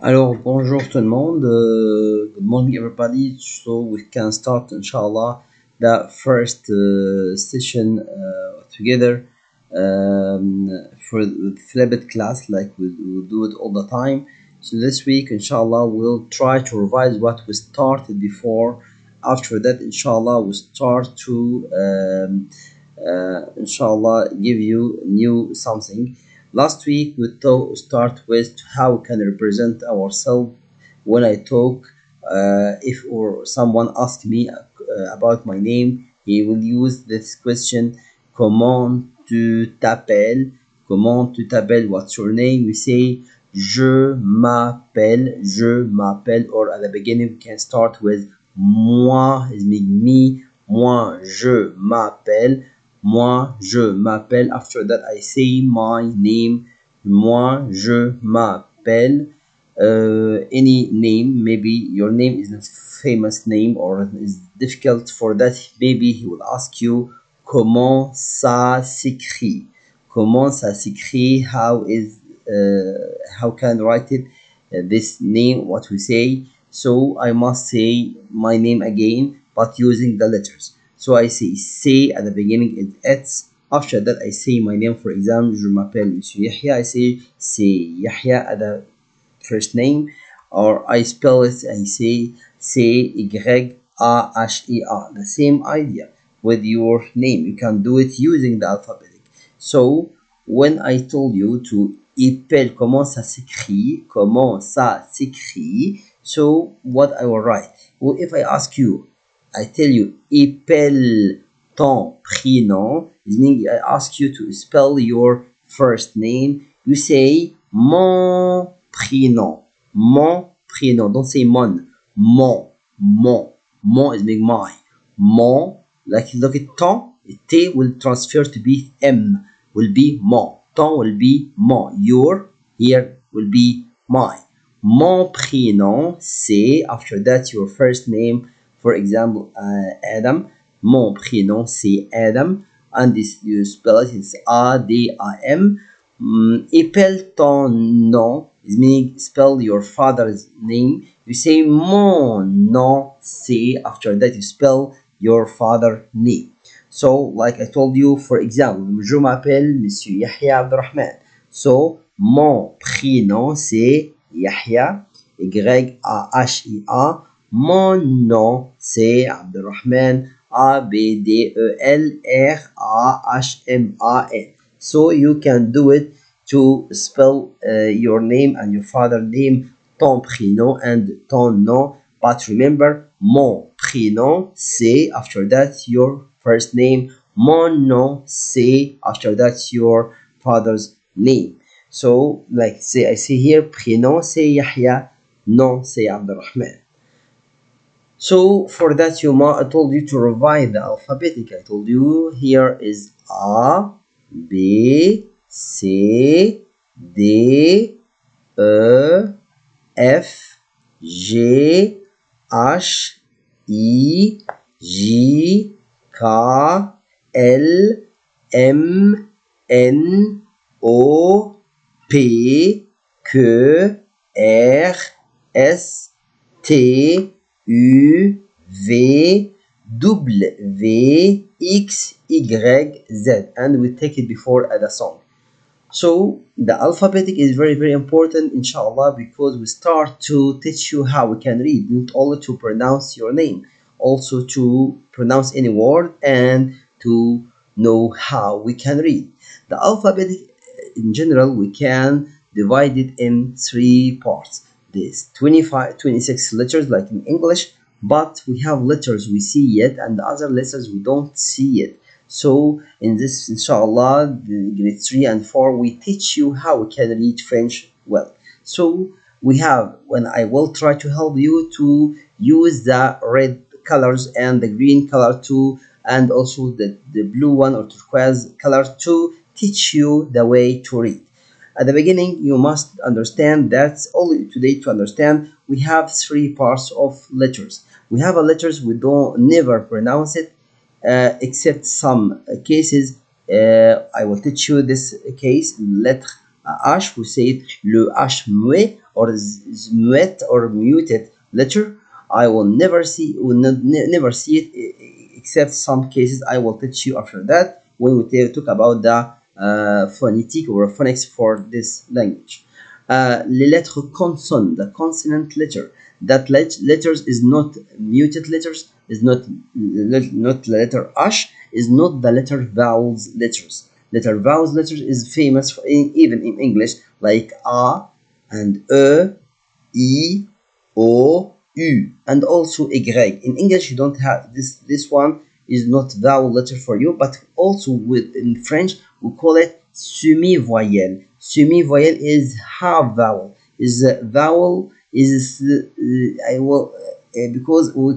Alors, bonjour tout le monde. Good morning, everybody. So we can start, inshallah, the first session together for the flipped class, like we do it all the time. So this week, inshallah, we'll try to revise what we started before. After that, inshallah, we'll start to, inshallah, give you new something. Last week we start with how we can represent ourselves when I talk. If or someone asks me about my name, he will use this question: Comment tu t'appelles? Comment tu t'appelles? What's your name? We say je m'appelle, je m'appelle, or at the beginning we can start with moi, is me, moi je m'appelle. Moi, je m'appelle. After that, I say my name. Moi, je m'appelle. Any name, maybe your name is a famous name or is difficult for that. Maybe he will ask you comment ça s'écrit. Comment ça s'écrit? How can I write it? This name, what we say. So I must say my name again, but using the letters. So I say at the beginning it's. After that I say my name. For example, je m'appelle Monsieur Yahya. I say c'est Yahya at the first name, or I spell it. I say Yahya. The same idea with your name. You can do it using the alphabetic. So when I told you to épelle, comment ça s'écrit, so what I will write. Well, if I ask you, I tell you épelle ton prénom, meaning I ask you to spell your first name, you say mon prénom. Mon prénom. Don't say mon. Mon. Mon is meaning my. Mon, like look at ton, T will transfer to be M, will be mon. Ton will be mon. Your here will be my. Mon prénom, c'est, after that your first name. For example, Adam. Mon prénom, c'est Adam. And this you spell it, it's A-D-A-M. Épelle ton nom, is meaning spell your father's name. You say mon nom, c'est, after that you spell your father's name. So, like I told you, for example, je m'appelle Monsieur Yahya Abdurrahman. So, mon prénom c'est Yahya, Y-A-H-I-A. Mon nom c'est Abdurrahman, A-B-D-E-L-R-A-H-M-A-N. So you can do it to spell your name and your father's name, ton prénom and ton nom. But remember, mon prénom c'est, after that your first name. Mon nom c'est, after that your father's name. So like say I say here, prénom c'est Yahya, nom c'est Abdurrahman. So for that I told you to revise the alphabetic. I told you here is A, B, C, D, E, F, G, H, I, J, K, L, M, N, O, P, Q, R, S, T, U, V, W, X, Y, Z, and we take it before at a song. So the alphabetic is very, very important, inshallah, because we start to teach you how we can read, not only to pronounce your name, also to pronounce any word and to know how we can read. The alphabetic in general, we can divide it in three parts. There's 26 letters like in English, but we have letters we see yet and other letters we don't see yet. So in this, inshallah, grade 3 and 4, we teach you how we can read French well. So we have, when I will try to help you to use the red colors and the green color too, and also the blue one or turquoise color to teach you the way to read. At the beginning, you must understand that's only today to understand we have three parts of letters. We have a letters we don't never pronounce it, except some cases. I will teach you this case, lettre H, we say it le H muet or muet or muted letter. I will never see, never see it except some cases I will teach you after that when we talk about the phonetic or phonics for this language. Les lettres consonnes, the consonant letter. That letters is not muted letters, is not the letter H, is not the letter vowels letters. Letter vowels letters is famous for even in English, like A and E, O, U, and also Y. In English, you don't have this one is not vowel letter for you, but also with in French we call it semi-voyelle. Semi-voyelle is half vowel. Is vowel is I will because we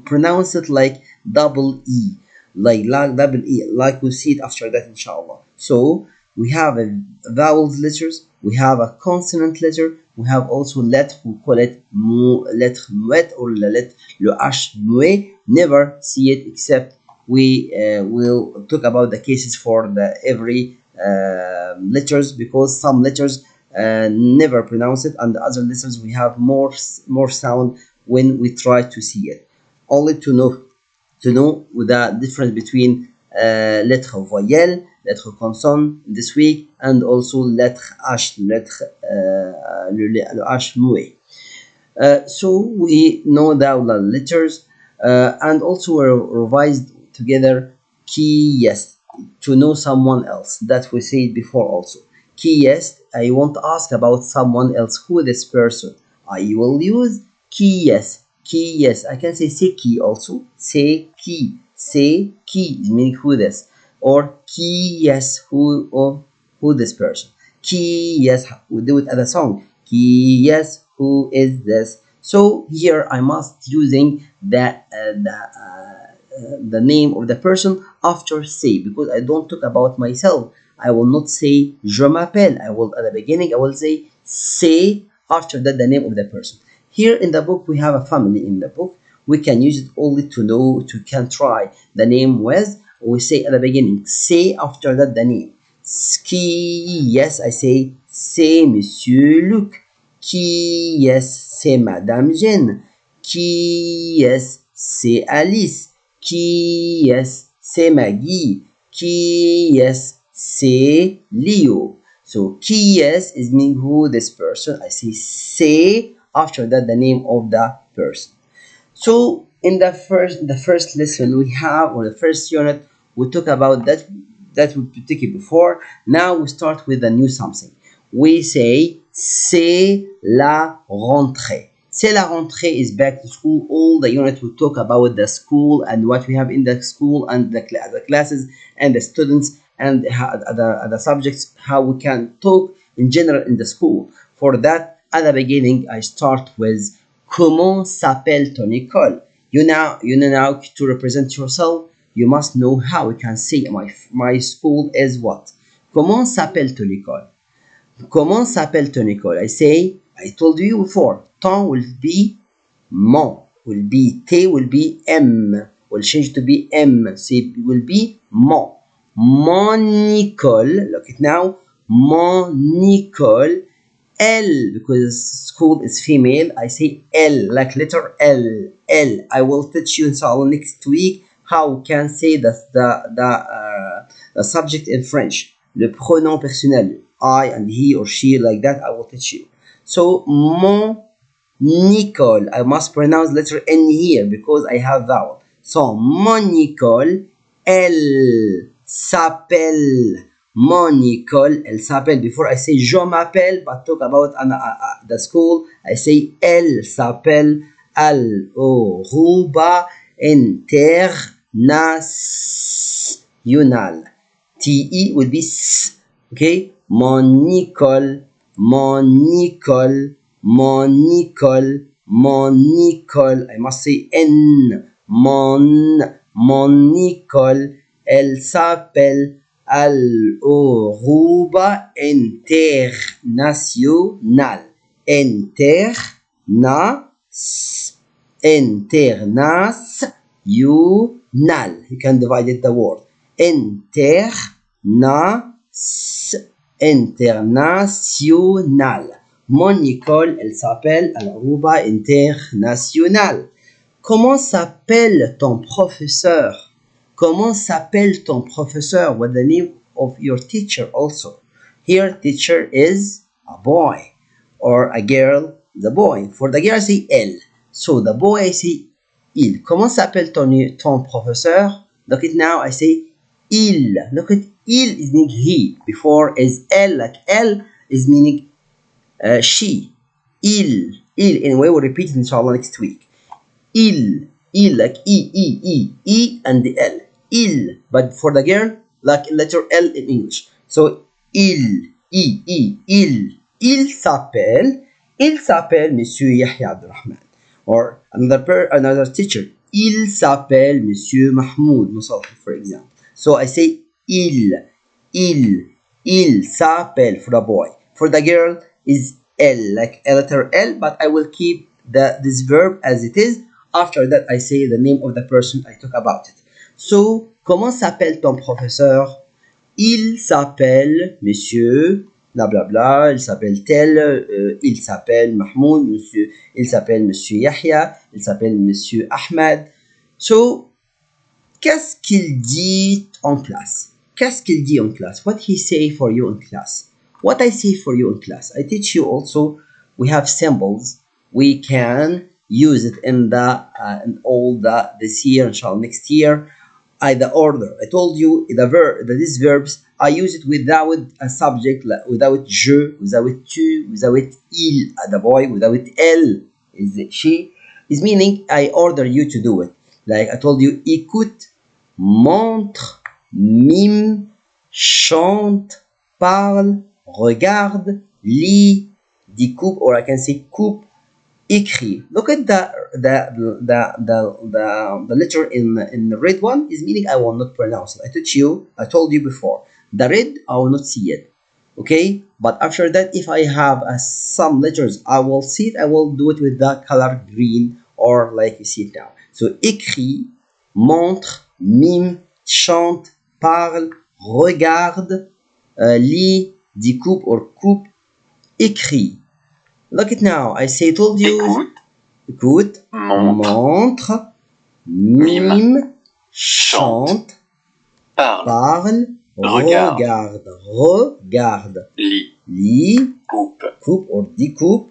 pronounce it like double E, like double E, like we'll see it after that, inshallah. So we have a vowels letters, we have a consonant letter, we have also lettre, we call it lettre muette or le H muet. Never see it except we will talk about the cases for the every letters, because some letters never pronounce it, and the other letters we have more sound when we try to see it. Only to know the difference between lettre voyelle, lettre consonne this week, and also lettre H, le H muet. So we know the letters, and also we revised together key yes to know someone else, that we said before also. Key yes, I want to ask about someone else, who this person. I will use key yes. Key yes, I can say key also. Say key is meaning who this, or key yes, who this person. Key yes, we do it as a song. Key yes, who is this? So here I must using the name of the person after say, because I don't talk about myself. I will not say je m'appelle. I will at the beginning I will say after that the name of the person. Here in the book we have a family in the book. We can use it only to know can try the name with. We say at the beginning, say after that the name. Qui yes, I say c'est Monsieur Luc. Qui yes, c'est Madame Jeanne. Qui yes, c'est Alice. Qui yes, c'est Maggie. Qui yes, c'est Leo. So qui yes is mean who this person. I say after that the name of the person. So in the first lesson we have, or the first unit, we talk about that we took it before. Now we start with a new something. We say c'est la rentrée. C'est la rentrée is back to school. All the unit will talk about the school and what we have in the school and the classes and the students and the subjects, how we can talk in general in the school. For that, at the beginning, I start with comment s'appelle ton école? You know now to represent yourself, you must know how you can say my school is what. Comment s'appelle ton école? Comment s'appelle ton école? I told you before, ton will be mon, will be t will be m, will change to be m, so it will be mon. Mon école, look at now, mon école, L, because school is female, I say L, like letter L. I will teach you inshallah next week how we can say the subject in French. Le pronom personnel, I and he or she, like that, I will teach you. So, mon école, I must pronounce letter N here because I have vowel. So, mon école, elle s'appelle. Mon école, elle s'appelle. Before I say je m'appelle, but talk about the school, I say elle s'appelle Al-Orouba International. TE will be S. Okay? Mon école, mon école, mon école, mon école. I must say N. Mon école, elle s'appelle Al-Orouba International. International. You can divide it the word. international. Mon école, elle s'appelle Al-Arouba International. Comment s'appelle ton professeur? Comment s'appelle ton professeur? What the name of your teacher also? Here, teacher is a boy or a girl, the boy. For the girl, I say elle. So the boy, I say il. Comment s'appelle ton professeur? Look at now, I say il. Look at il is meaning he. Before is elle, like elle is meaning she. Il. Anyway, we'll repeat it inshallah next week. Il like E and the L. Il. But for the girl, like letter L in English. So il. Il s'appelle Monsieur Yahya Abdurrahman. Or another teacher. Il s'appelle Monsieur Mahmoud Musalhi, for example. So I say il s'appelle for the boy. For the girl is L, like a letter L, but I will keep this verb as it is. After that, I say the name of the person I talk about it. So, comment s'appelle ton professeur? Il s'appelle Monsieur, bla bla bla, il s'appelle tel, il s'appelle Mahmoud, Monsieur, il s'appelle Monsieur Yahya, il s'appelle Monsieur Ahmed. So, qu'est-ce qu'il dit en classe? Qu'est-ce qu'il dit en classe? What he say for you in class? What I say for you in class? I teach you also, we have symbols. We can use it in this year, inshallah, next year. The order. I told you these verbs, I use it without a subject, without je, without tu, without il, the boy, without elle, is she. Is meaning I order you to do it. Like I told you, écoute, montre, mime, chante, parle, regarde, lit, découpe, or I can say coupe, écrit. Look at the letter in the red one is meaning I will not pronounce it. I told you before. The red, I will not see it. Okay? But after that, if I have some letters, I will see it. I will do it with the color green or like you see it now. So, écrit, montre, mime, chante, parle, regarde, lit, découpe or coupe, écrit. Look at now. I told you. Écoute, montre, mime, chante, parle, regarde, lit, coupe or découpe,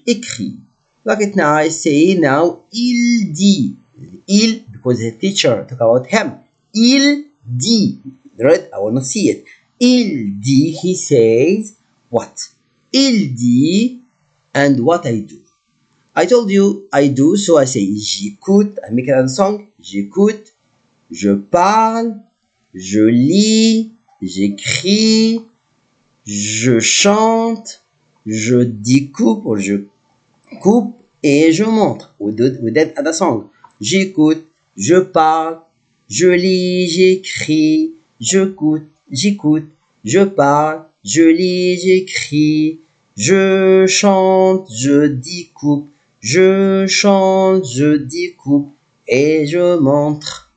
écrit. Look at now. I say now, il dit. Il, because the teacher talk about him. Il dit. Right? I will not see it. Il dit, he says, what? Il dit, and what I do. I told you I do, so I say j'écoute. I make another song. J'écoute, je parle, je lis, j'écris, je chante, je découpe ou je coupe et je montre. We did another song. J'écoute, je parle, je lis, j'écris, j'écoute, je parle, je lis, j'écris, je chante, je découpe, je chante, je découpe et je montre,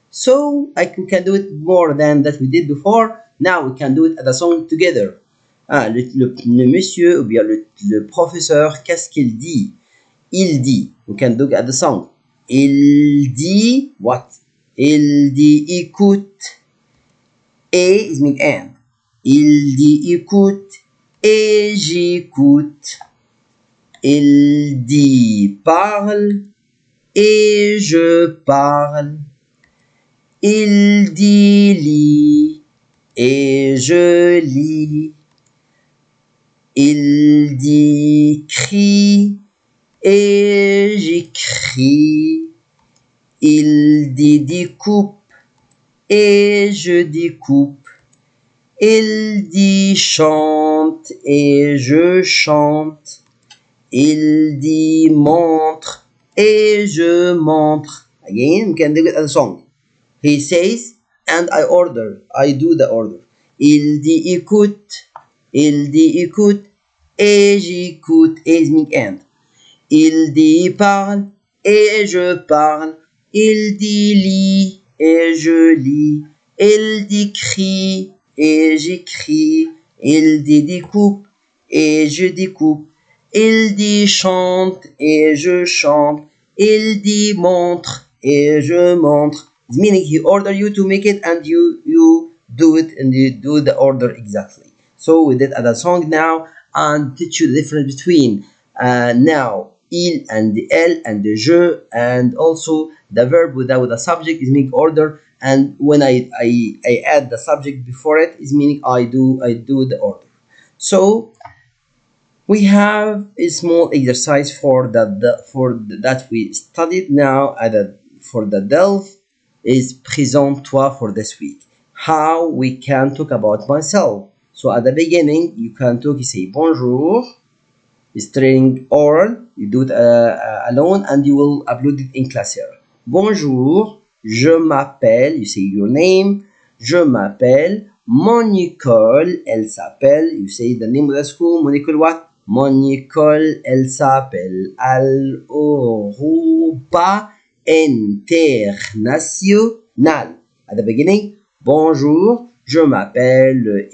So we can do it more than that we did before. Now we can do it as a song together. Le monsieur ou bien le professeur, qu'est-ce qu'il dit? Il dit. We can do it as a song. Il dit what? Il dit écoute. Et is mean and. Il dit écoute et j'écoute. Il dit parle et je parle. Il dit lis et je lis. Il dit crie et j'écris. Il dit découpe et je découpe. Il dit chante et je chante. Il dit montre et je montre. Again, we can do it as a song. He says, and I order. I do the order. Il dit écoute et j'écoute et mean and. Il dit parle et je parle. Il dit lis et je lis. Il dit crie et j'écris. Il dit découpe et je découpe. Il dit chante et je chante. Il dit montre et je montre. Meaning he order you to make it and you do it and you do the order exactly. So we did other song now and teach you the difference between now il and elle and the je, and also the verb without the subject is meaning order, and when I add the subject before it is meaning I do the order. So we have a small exercise for that we studied now for the delve is présente-toi for this week. How we can talk about myself. So at the beginning you can talk, you say bonjour, is training oral, you do it alone and you will upload it in Classera. Bonjour, je m'appelle, you say your name, je m'appelle Monicole, elle s'appelle, you say the name of the school, Monicole what? Monicole, elle s'appelle Al-Oruba International. At the beginning, bonjour, je m'appelle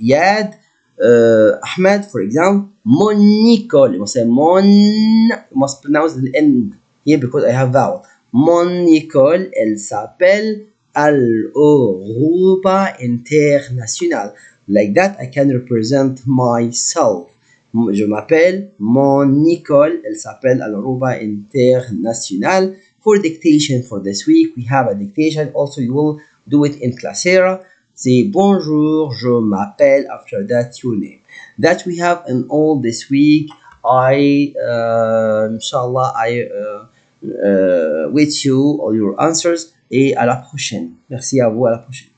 Yad, Ahmed, for example, Monicole. You must say you must pronounce the N here because I have vowel. Monicole, elle s'appelle Al-Oruba International. Like that, I can represent myself. Je m'appelle Monicole, elle s'appelle Al-Oruba International. For dictation for this week, we have a dictation. Also, you will do it in Classera. Say bonjour, je m'appelle, after that your name. That we have in all this week. Inshallah, I wait you all your answers et à la prochaine. Merci à vous, à la prochaine.